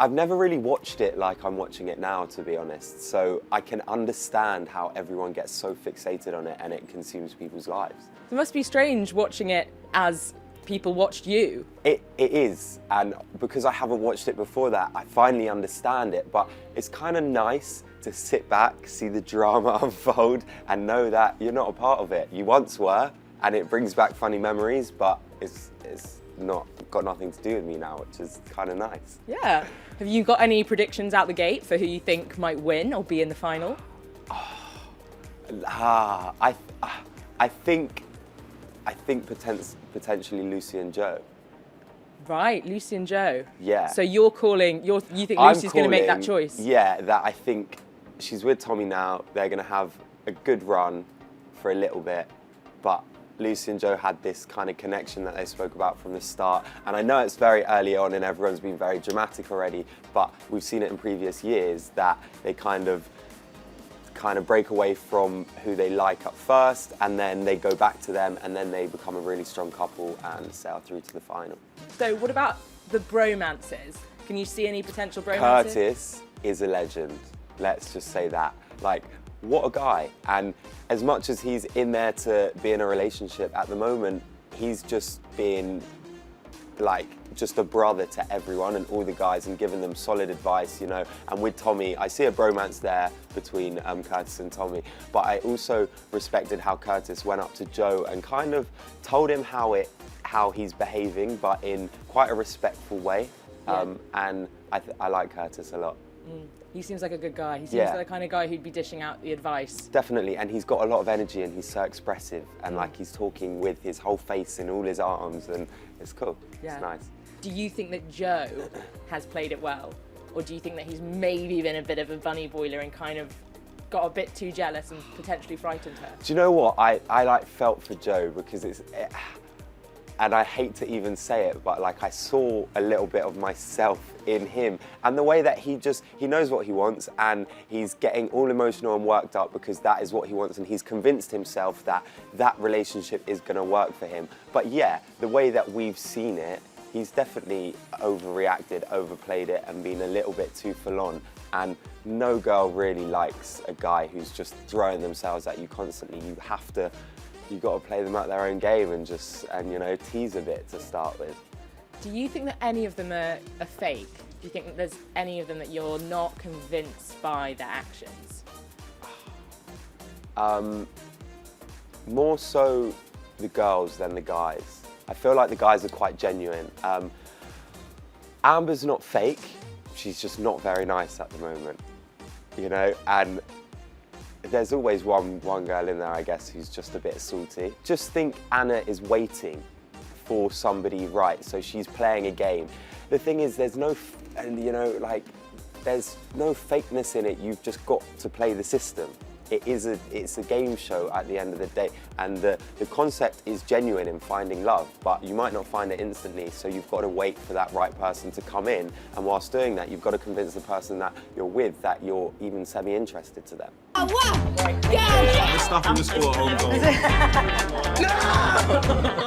I've never really watched it like I'm watching it now, to be honest. So I can understand how everyone gets so fixated on it and it consumes people's lives. It must be strange watching it as people watched you. It is, and because I haven't watched it before that, I finally understand it, but it's kind of nice to sit back, see the drama unfold, and know that you're not a part of it. You once were, and it brings back funny memories, but it's not got nothing to do with me now, which is kind of nice. Yeah. Have you got any predictions out the gate for who you think might win or be in the final? I think potentially Lucie and Joe. Right, Lucie and Joe. Yeah. So you think Lucie's going to make that choice? Yeah, that I think she's with Tommy now. They're going to have a good run for a little bit, but Lucie and Joe had this kind of connection that they spoke about from the start. And I know it's very early on and everyone's been very dramatic already, but we've seen it in previous years that they kind of break away from who they like at first, and then they go back to them, and then they become a really strong couple and sail through to the final. So what about the bromances? Can you see any potential bromances? Curtis is a legend, let's just say that. Like, what a guy. And as much as he's in there to be in a relationship at the moment, he's just been like just a brother to everyone and all the guys and giving them solid advice, you know. And with Tommy, I see a bromance there between Curtis and Tommy, but I also respected how Curtis went up to Joe and kind of told him how he's behaving, but in quite a respectful way. Yeah. And I like Curtis a lot. He seems like a good guy. He seems like the kind of guy who'd be dishing out the advice. Definitely, and he's got a lot of energy and he's so expressive and like he's talking with his whole face and all his arms, and it's cool. Yeah. It's nice. Do you think that Joe has played it well? Or do you think that he's maybe been a bit of a bunny boiler and kind of got a bit too jealous and potentially frightened her? Do you know what? I like felt for Joe because and I hate to even say it, but like I saw a little bit of myself in him and the way that he knows what he wants and he's getting all emotional and worked up because that is what he wants and he's convinced himself that that relationship is gonna work for him. But yeah, the way that we've seen it, he's definitely overreacted, overplayed it and been a little bit too full on. And no girl really likes a guy who's just throwing themselves at you constantly. You've got to play them at their own game and you know, tease a bit to start with. Do you think that any of them are fake? Do you think that there's any of them that you're not convinced by their actions? More so the girls than the guys. I feel like the guys are quite genuine. Amber's not fake, she's just not very nice at the moment, you know, and there's always one girl in there, I guess, who's just a bit salty. Just think Anna is waiting for somebody right, so she's playing a game. The thing is, there's no fakeness in it. You've just got to play the system. It's a game show at the end of the day, and the concept is genuine in finding love, but you might not find it instantly, so you've got to wait for that right person to come in, and whilst doing that, you've got to convince the person that you're with that you're even semi-interested to them. Right, yeah. The stuff in the score, home goal. No!